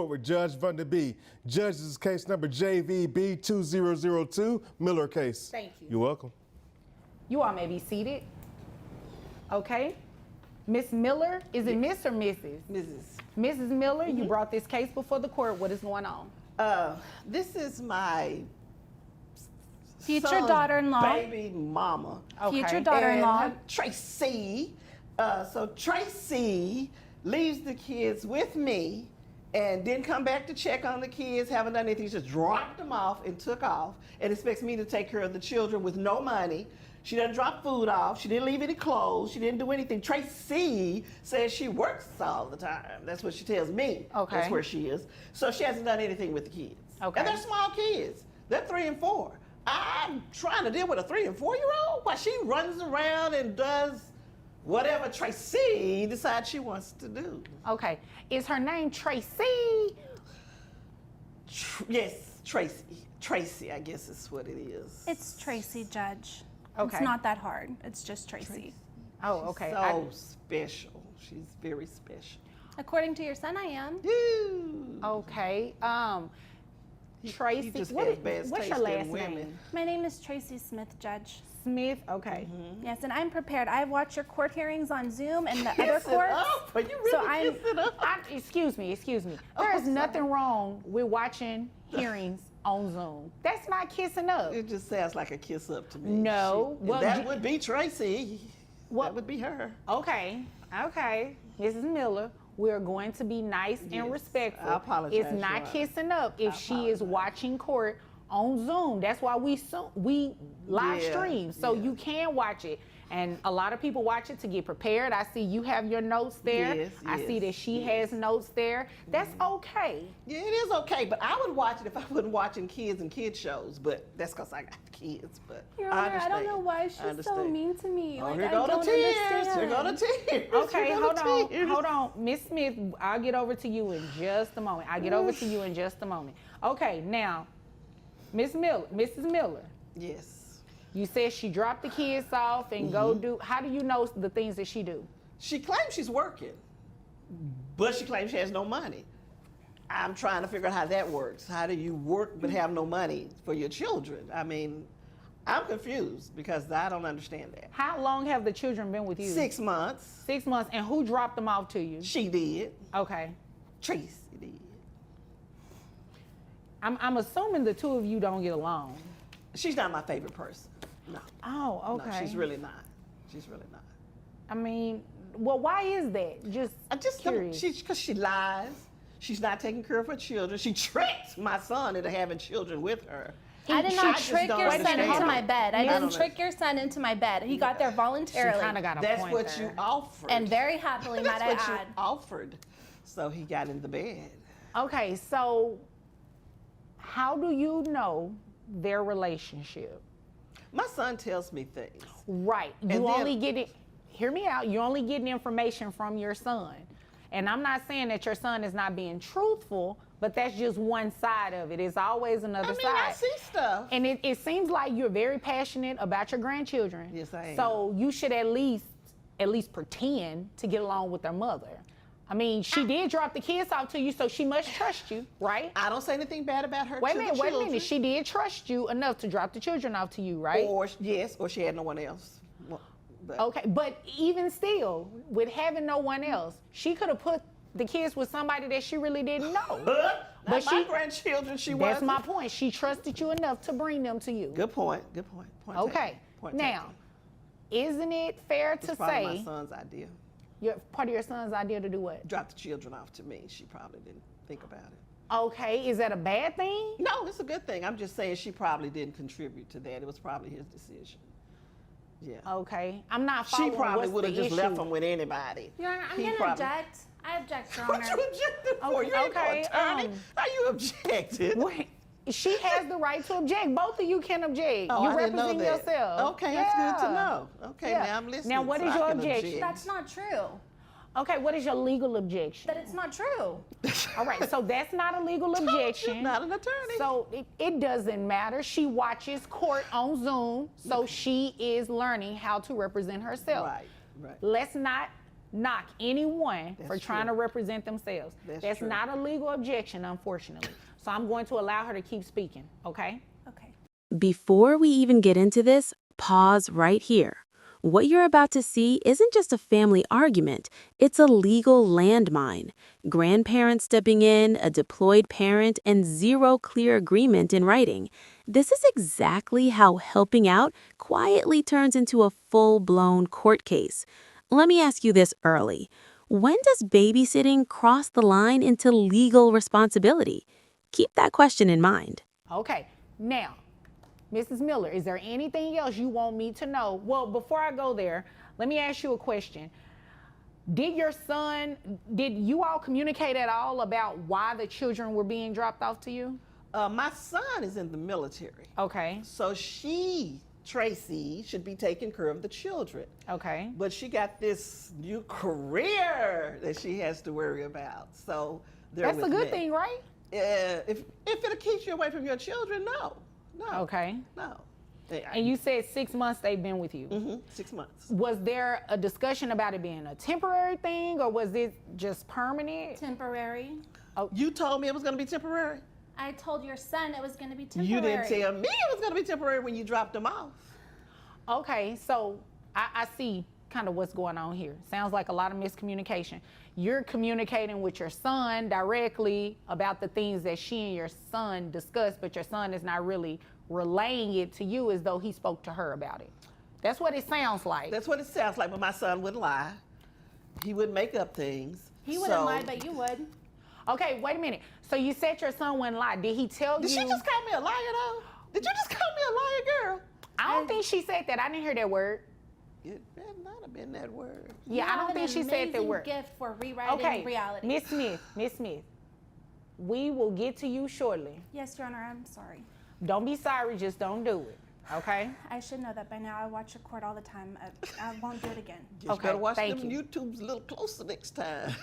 With Judge Vunda B. Judge, this is case number JVB 2002, Miller case. Thank you. You're welcome. You all may be seated. Okay. Miss Miller, is it Miss or Mrs.? Mrs. Mrs. Miller, you brought this case before the court. What is going on? This is my Future son's daughter-in-law. baby mama. Okay. Future daughter-in-law. And Tracy. So Tracy leaves the kids with me and didn't come back to check on the kids, haven't done anything, just dropped them off and took off and expects me to take care of the children with no money. She doesn't drop food off. She didn't leave any clothes. She didn't do anything. Tracy says she works all the time. That's what she tells me. Okay. That's where she is. So she hasn't done anything with the kids. Okay. And they're small kids. They're 3 and 4. I'm trying to deal with a 3 and 4-year-old while she runs around and does whatever Tracy decides she wants to do. Okay. Is her name Tracy? Yes, Tracy. Tracy, I guess is what it is. It's Tracy, Judge. Okay. It's not that hard. It's just Tracy. Oh, okay. So special. She's very special. According to your son, I am. Okay. Tracy, He just what has is- bad what's your taste in last women. name? My name is Tracy Smith, Judge. Smith. Okay. Yes, and I'm prepared. I've watched your court hearings on Zoom and the Kiss other it courts. up. Are you really So I'm- kiss it up? Excuse me. There Oh, is nothing wrong with watching hearings on Zoom. That's not kissing up. It just sounds like a kiss up to me. No. Well, that would be Tracy. What- That would be her. Okay. Mrs. Miller, we're going to be nice Yes, and respectful. I apologize, It's not Your Honor. kissing up if I she is apologize. watching court on Zoom. That's why we live Yeah, stream, so yeah. you can watch it. And a lot of people watch it to get prepared. I see you have your notes there. Yes, I see yes, that she yes. has notes there. That's okay. Yeah, it is okay, but I would watch it if I wasn't watching kids and kid shows. But that's because I got kids. But Your I Honor, I understand. don't know why I she's so understand. mean to me. Oh, Like, here I go the don't tears. understand. Here go the tears. Okay, Here go hold the on, tears. hold on. Miss Smith, I'll get over to you in just a moment. Okay, now, Mrs. Miller, Yes. you said she dropped the kids off and go do, how do you know the things that she do? She claims she's working, but she claims she has no money. I'm trying to figure out how that works. How do you work but have no money for your children? I mean, I'm confused because I don't understand that. How long have the children been with you? 6 months. 6 months, and who dropped them off to you? She did. Okay. Tracy did. I'm assuming the two of you don't get along. She's not my favorite person. No. Oh, okay. No, she's really not. She's really not. I mean, well, why is that? I just don't, curious. because she lies. She's not taking care of her children. She tricked my son into having children with her. I did I not just trick don't your son understand into it. my bed. I I didn't don't trick your son into my bed. He got there She voluntarily. kind of got a That's point what there. you offered. And very happily, That's might what I you add. offered. So he got in the bed. Okay, so how do you know their relationship? My son tells me things. Right. You And then- only get it, hear me out, you're only getting information from your son. And I'm not saying that your son is not being truthful, but that's just one side of it. It's always another I mean, side. I see stuff. And it seems like you're very passionate about your grandchildren. Yes, I am. So you should at least pretend to get along with their mother. I mean, she did drop the kids off to you, so she must trust you, right? I don't say anything bad about her Wait to a the minute. children. She did trust you enough to drop the children off to you, right? Or she had no one else. Well, but- Okay, but even still, with having no one else, she could have put the kids with somebody that she really didn't know. Not But my she- grandchildren, she That's wasn't. my point. She trusted you enough to bring them to you. Good point. Good point. Point Okay. taken. Point Now, taken. isn't it fair It's to probably say my son's idea. part of your son's idea to do what? Drop the children off to me. She probably didn't think about it. Okay, is that a bad thing? No, it's a good thing. I'm just saying she probably didn't contribute to that. It was probably his decision. Yeah. Okay, I'm not She following probably what's would have the just issue. left him with anybody. Your Honor, I'm He going to probably- object. I object, Your What Honor. you objected for? Okay, You ain't no okay, attorney. How you objected? Wait, she has the right to object. Both of you can object. Oh, you I didn't know represent that. yourself. Okay, that's good to Yeah. know. Okay, Yeah. now I'm listening. Now, what so is I your can objection? object. That's not true. Okay, what is your legal objection? That it's not true. All right, so that's not a legal objection. Not an attorney. So it doesn't matter. She watches court on Zoom, so she is learning how to represent herself. Right, right. Let's not knock anyone for That's trying true. to represent themselves. That's true. not a legal objection, unfortunately. So I'm going to allow her to keep speaking, okay? Okay. Before we even get into this, pause right here. What you're about to see isn't just a family argument, it's a legal landmine. Grandparents stepping in, a deployed parent, and zero clear agreement in writing. This is exactly how helping out quietly turns into a full-blown court case. Let me ask you this early. When does babysitting cross the line into legal responsibility? Keep that question in mind. Okay, now, Mrs. Miller, is there anything else you want me to know? Well, before I go there, let me ask you a question. Did you all communicate at all about why the children were being dropped off to you? My son is in the military. Okay, So Tracy, should be taking care of the children. okay. But she got this new career that she has to worry about. So they're That's a with good me. thing, right? If it'll keep you away from your children, no. Okay. No. And you said 6 months they've been with you. 6 months. Was there a discussion about it being a temporary thing, or was it just permanent? Temporary. You told me it was going to be temporary. I told your son it was going to be temporary. You didn't tell me it was going to be temporary when you dropped them off. Okay, so I see kind of what's going on here. Sounds like a lot of miscommunication. You're communicating with your son directly about the things that she and your son discussed, but your son is not really relaying it to you as though he spoke to her about it. That's what it sounds like. That's what it sounds like, but my son wouldn't lie. He wouldn't make up things. He wouldn't lie, but you would. Okay, wait a minute. So you said your son wouldn't lie. Did he tell Did you? she just call me a liar, though? Did you just call me a liar, girl? I don't think she said that. I didn't hear that word. It better not have been that word. Yeah, I don't think she said that word. Gift for rewriting Okay, reality. Miss Smith, we will get to you shortly. Yes, Your Honor, I'm sorry. Don't be sorry, just don't do it, okay? I should know that by now. I watch your court all the time. I won't do it again. You Okay, better watch thank them you. YouTubes a little closer next time.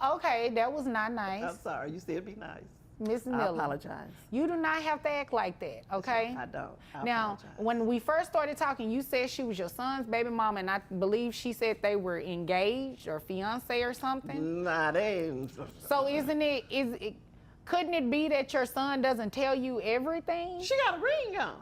Okay, that was not nice. I'm sorry. You said be nice. Miss I Miller, apologize. you do not have to act like that, okay? I don't. I Now, apologize. when we first started talking, you said she was your son's baby mama, and I believe she said they were engaged or fiance or something. Nah, they ain't. So couldn't it be that your son doesn't tell you everything? She got a ring on.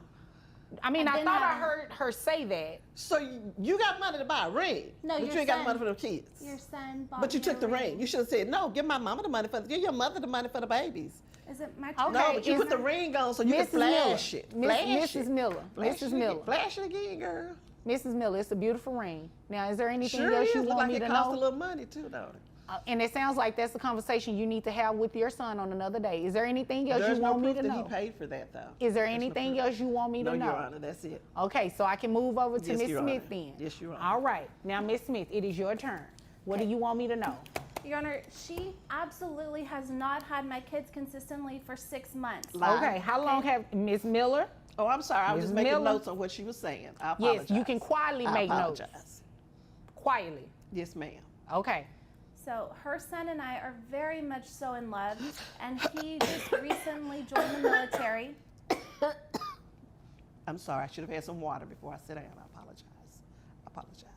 I mean, I didn't thought I have- heard her say that. So you got money to buy a ring. No, but your you ain't got son- money for the kids. Your son bought But you me took a the ring. You should have said, no, give my mama the money give your mother the money for the babies. Is it my turn? Okay. No, but you is- put the ring on so you can Mrs. Miller, flash it. Flash Mrs. it. Miller, Flash Mrs. it Miller, again. Flash it again, girl. Mrs. Miller, it's a beautiful ring. Now, is there anything Sure else is. you Look want like me it to costs a know? little money too, don't it? And it sounds like that's a conversation you need to have with your son on another day. Is there anything else There's you no want me proof to that know? he paid for that, though. Is there There's no anything proof. else you want me No, to know? Your Honor, that's it. Okay, so I can move over to Yes, Miss Your Smith Honor. then. Yes, Your Honor. All right. Now, Miss Smith, it is your turn. What do you want me to know? Your Honor, she absolutely has not had my kids consistently for 6 months. Lie. Okay, how long have Miss Miller? Oh, I'm sorry. I was Ms. just making Miller? notes on what she was saying. I apologize. Yes, you can quietly I make notes. apologize. Quietly. Yes, ma'am. Okay. So her son and I are very much so in love, and he just recently joined the military. I'm sorry. I should have had some water before I sit down. I apologize. I apologize.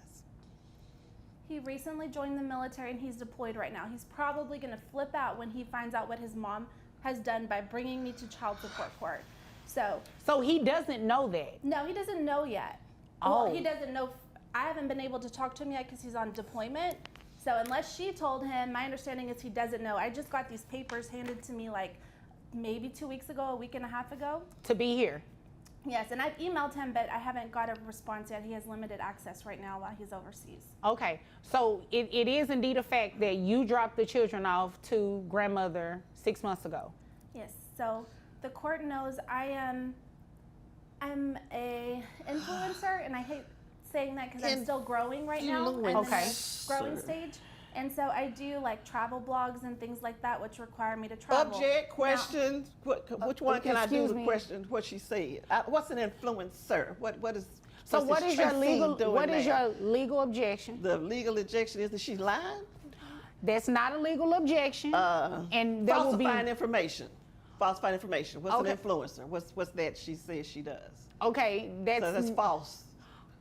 He recently joined the military and he's deployed right now. He's probably going to flip out when he finds out what his mom has done by bringing me to child support court. So he doesn't know that. No, he doesn't know yet. Oh. Well, he doesn't know. I haven't been able to talk to him yet because he's on deployment. So unless she told him, my understanding is he doesn't know. I just got these papers handed to me like maybe 2 weeks ago, a week and a half ago. To be here. Yes, and I've emailed him, but I haven't got a response yet. He has limited access right now while he's overseas. Okay. So it is indeed a fact that you dropped the children off to grandmother 6 months ago. Yes, so the court knows I'm a influencer, and I hate saying that because I'm still growing right now. I'm in Okay. the growing stage. And so I do like travel blogs and things like that, which require me to travel. Object, question. Which one can I do excuse to me. question what she said? What's an influencer? What is? So what's this Tracy doing your legal objection? The legal objection is that she's lying. That's not a legal objection. And there will be Falsifying information. Falsifying information. What's Okay. an influencer? What's that she says she does? okay. So that's false.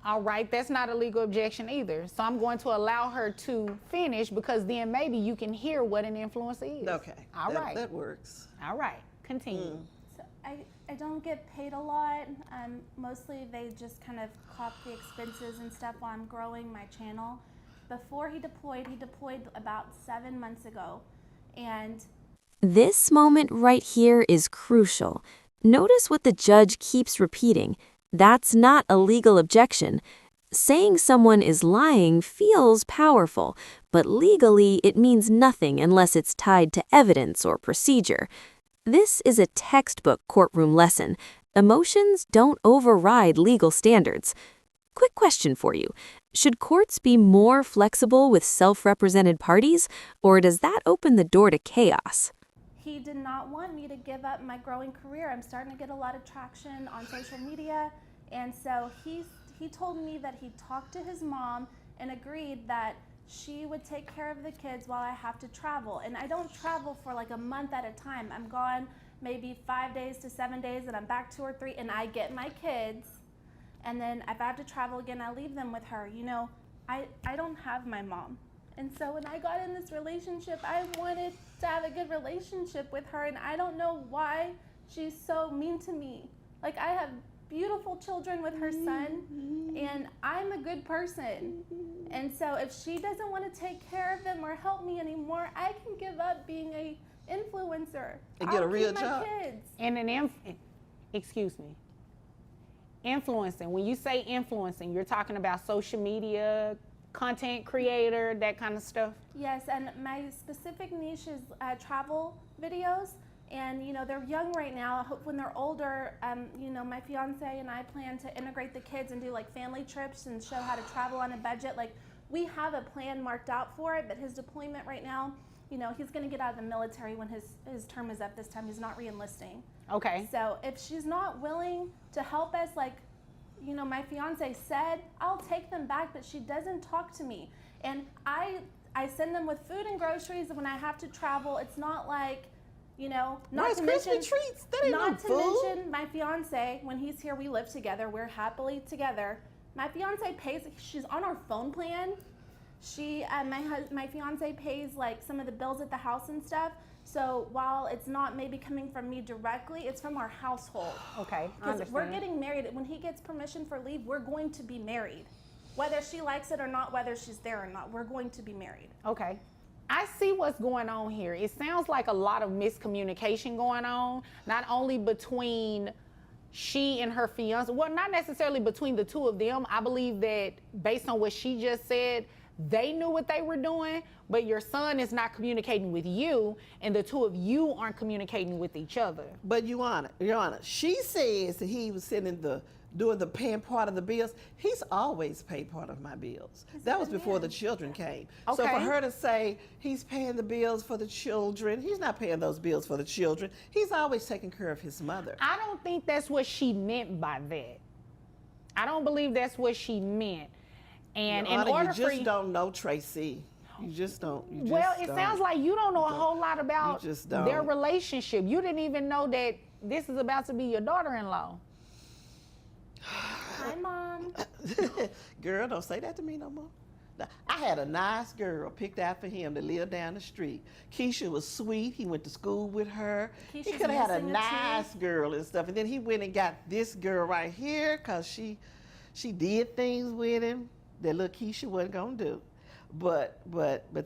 All right, that's not a legal objection either. So I'm going to allow her to finish because then maybe you can hear what an influencer is. Okay. All right. That works. All right, continue. So I don't get paid a lot. Mostly they just kind of cop the expenses and stuff while I'm growing my channel. Before he deployed about 7 months ago. And This moment right here is crucial. Notice what the judge keeps repeating. That's not a legal objection. Saying someone is lying feels powerful, but legally it means nothing unless it's tied to evidence or procedure. This is a textbook courtroom lesson. Emotions don't override legal standards. Quick question for you. Should courts be more flexible with self-represented parties, or does that open the door to chaos? he did not want me to give up my growing career. I'm starting to get a lot of traction on social media. And so he told me that he talked to his mom and agreed that she would take care of the kids while I have to travel. And I don't travel for like a month at a time. I'm gone maybe 5 days to 7 days, and I'm back 2 or 3, and I get my kids. And then if I have to travel again, I leave them with her. You know, I don't have my mom. And so when I got in this relationship, I wanted to have a good relationship with her, and I don't know why she's so mean to me. Like, I have beautiful children with her son, and I'm a good person. And so if she doesn't want to take care of them or help me anymore, I can give up being a influencer. And get a I'll real keep job. my kids. And excuse me, influencing. When you say influencing, you're talking about social media, content creator, that kind of stuff? Yes, and my specific niche is travel videos. And, you know, they're young right now. I hope when they're older, you know, my fiance and I plan to integrate the kids and do like family trips and show how to travel on a budget. Like, we have a plan marked out for it, but his deployment right now, you know, he's going to get out of the military when his term is up this time. He's not re-enlisting. Okay. So if she's not willing to help us, like, you know, my fiance said, I'll take them back, but she doesn't talk to me. And I send them with food and groceries when I have to travel. It's not like, you know, not Rice to Krispie mention, treats. That ain't not no to food. mention my fiance, when he's here, we live together. We're happily together. My fiance pays, she's on our phone plan. She, my fiance pays like some of the bills at the house and stuff. So while it's not maybe coming from me directly, it's from our household. Okay, I Because we're understand. getting married. When he gets permission for leave, we're going to be married. Whether she likes it or not, whether she's there or not, we're going to be married. Okay. I see what's going on here. It sounds like a lot of miscommunication going on, not only between she and her fiance, well, not necessarily between the two of them. I believe that based on what she just said, they knew what they were doing, but your son is not communicating with you, and the two of you aren't communicating with each other. But Your Honor, she says that he was doing the paying part of the bills. He's always paid part of my bills. That was before the children came. So Okay. for her to say he's paying the bills for the children, he's not paying those bills for the children. He's always taking care of his mother. I don't think that's what she meant by that. I don't believe that's what she meant. And Your in Honor, order you for just don't know Tracy. You just don't. Well, it sounds like you don't know a whole lot about just their don't. relationship. You didn't even know that this is about to be your daughter-in-law. Hi, Mom. Girl, don't say that to me no more. Now, I had a nice girl picked out for him to live down the street. Keisha was sweet. He went to school with her. He Keisha's could have had a missing a nice girl and stuff. And then he went and got this girl right here because she did things with him that little Keisha wasn't gonna do. But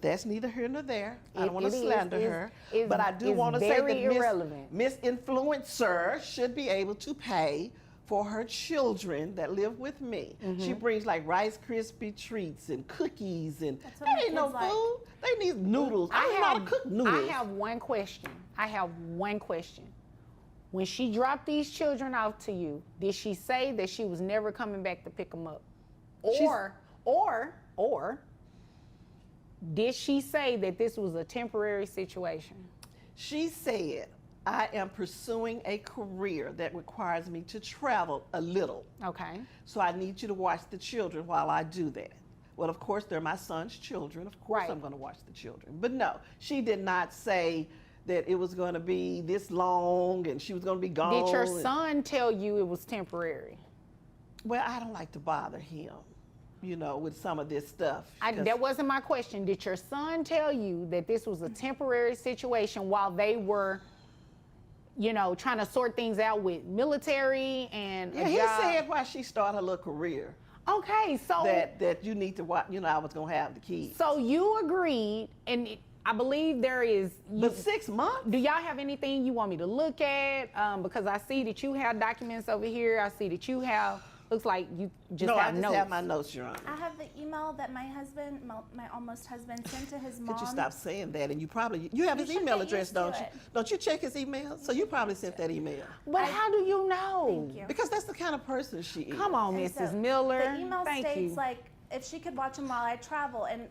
that's neither here nor there. I don't want to slander her. it's- But I do it's want to say very that irrelevant. Miss Influencer should be able to pay for her children that live with me. Mm-hmm. She brings like Rice Krispie treats and cookies, and That's what that my ain't no kids like. food. They need noodles. I don't know how to cook noodles. I have one question. When she dropped these children off to you, did she say that she was never coming back to pick them up? Or did she say that this was a temporary situation? She said, I am pursuing a career that requires me to travel a little. Okay. So I need you to watch the children while I do that. Well, of course, they're my son's children. Of course, Right. I'm going to watch the children. But no, she did not say that it was going to be this long and she was going to be gone. Did your and- son tell you it was temporary? Well, I don't like to bother him, you know, with some of this stuff. That wasn't my question. Did your son tell you that this was a temporary situation while they were, you know, trying to sort things out with military and Yeah, a he job? said why she started her little career. Okay, so That you need to watch, you know, I was gonna have the kids. so you agreed, and I believe there is. But 6 months? Do y'all have anything you want me to look at? Because I see that you have documents over here. I see that you have. Looks like you just No, have I just notes. have my notes, Your Honor. I have the email that my husband, my almost husband, sent to his mom. Could you stop saying that? And you have his should email get address, used to don't you? it. Don't you check his email? So you probably sent that email. But how do you know? Thank you. Because that's the kind of person she is. Come on, And Mrs. so Miller. The email Thank states you. like if she could watch them while I travel, and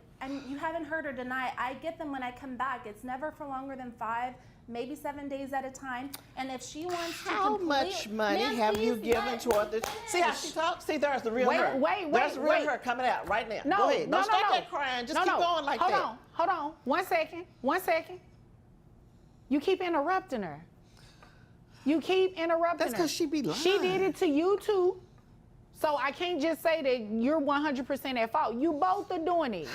you haven't heard her deny. I get them when I come back. It's never for longer than 5, maybe 7 days at a time. And if she wants to How much money Ma'am, have you please given let- toward this? See how she talks? See, there's the real her. There's the real her coming out right now. No, Go ahead. no, Don't no, stop no. that crying. Just No, keep no. going like Hold that. on, hold on. 1 second. 1 second. You keep interrupting her. You keep interrupting That's her. 'cause she be She lying. did it to you too. So I can't just say that you're 100% at fault. You both are doing it.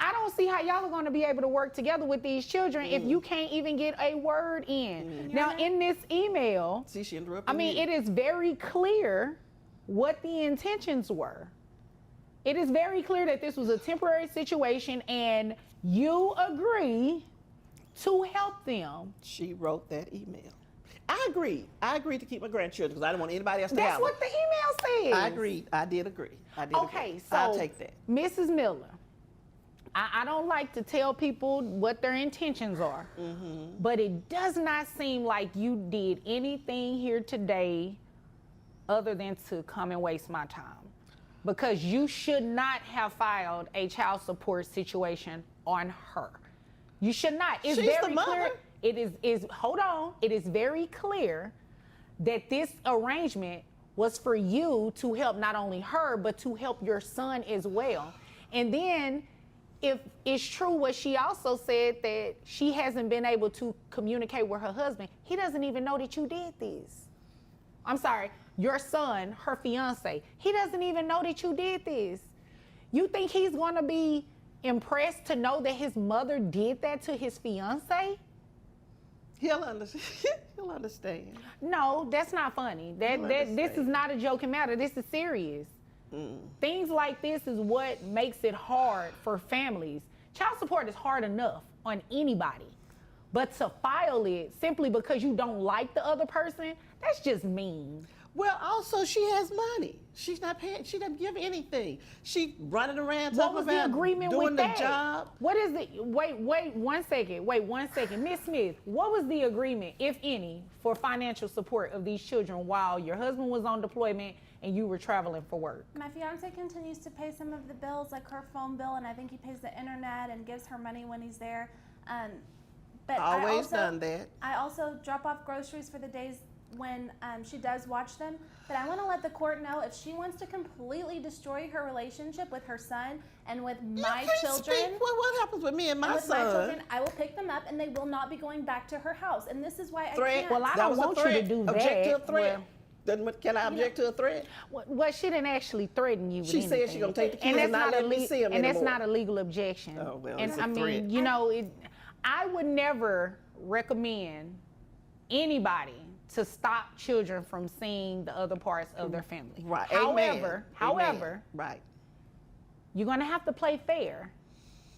I don't see how y'all are going to be able to work together with these children if you can't even get a word in. Now, in this email, See, she interrupted I mean, you. it is very clear what the intentions were. It is very clear that this was a temporary situation and you agree to help them. She wrote that email. I agreed. I agreed to keep my grandchildren because I didn't want anybody else to That's have what them. the email says. I agreed. I did agree. I did Okay, agree. so I'll take that. Mrs. Miller, I don't like to tell people what their intentions are, but it does not seem like you did anything here today other than to come and waste my time, because you should not have filed a child support situation on her. You should not. It's She's the very mother. clear. It is hold on. It is very clear that this arrangement was for you to help not only her, but to help your son as well. And then if it's true what she also said, that she hasn't been able to communicate with her husband, he doesn't even know that you did this. I'm sorry, your son, her fiance, he doesn't even know that you did this. You think he's gonna be impressed to know that his mother did that to his fiance? He'll understand. He'll understand. No, that's not funny. This understand. is not a joking matter. This is serious. Things like this is what makes it hard for families. Child support is hard enough on anybody, but to file it simply because you don't like the other person, that's just mean. Well, also she has money. She's not paying. She doesn't give anything. She running around What talking was the about agreement doing with the that? job. What is the, wait 1 second, wait 1 second. Miss Smith, what was the agreement, if any, for financial support of these children while your husband was on deployment and you were traveling for work? My fiance continues to pay some of the bills, like her phone bill, and I think he pays the internet and gives her money when he's there. But Always done that. I also drop off groceries for the days when she does watch them. But I want to let the court know, if she wants to completely destroy her relationship with her son and with my You can't children, speak. What happens with me and my with son? my children, I will pick them up and they will not be going back to her house. And this is why I Threat. can't. Well, I That don't was a want you to threat. do Object to a that. threat. Can I object to a threat? Well, she didn't actually threaten you with She said she anything. gonna take the kids that's and not let me see 'em And that's anymore. not a legal objection. Oh, well, and it's a I mean, threat. you know, I would never recommend anybody to stop children from seeing the other parts of their family. Right. However, Amen. Right. you're going to have to play fair.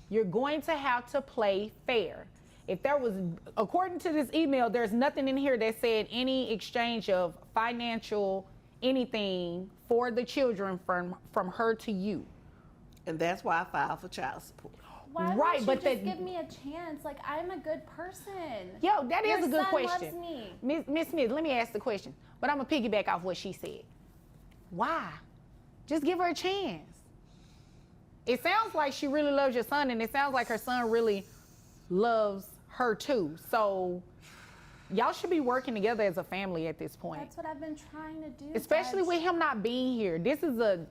You're going to have to play fair. If there was, according to this email, there's nothing in here that said any exchange of financial anything for the children from her to you. And that's why I filed for child support. Why Right, won't you but just that- give me a chance? Like, I'm a good person. Yo, that Your is a good son question. loves me. Miss Smith, let me ask the question, but I'm gonna piggyback off what she said. Why? Just give her a chance. It sounds like she really loves your son, and it sounds like her son really loves her too. So y'all should be working together as a family at this point. That's what I've been trying to do. Especially Judge. with him not being here. This is a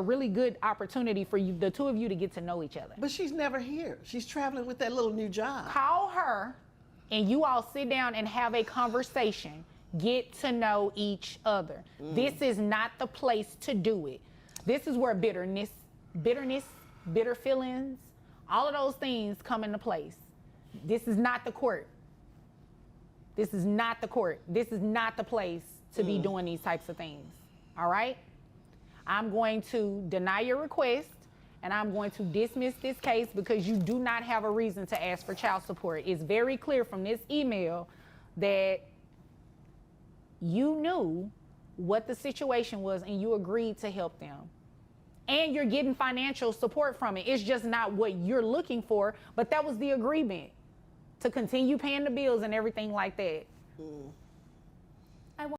really good opportunity for you, the two of you, to get to know each other. But she's never here. She's traveling with that little new job. Call her and you all sit down and have a conversation. Get to know each other. This is not the place to do it. This is where bitter feelings, all of those things come into place. This is not the court. This is not the court. This is not the place to be doing these types of things. All right? I'm going to deny your request, and I'm going to dismiss this case because you do not have a reason to ask for child support. It's very clear from this email that you knew what the situation was and you agreed to help them. And you're getting financial support from it. It's just not what you're looking for, but that was the agreement, to continue paying the bills and everything like that.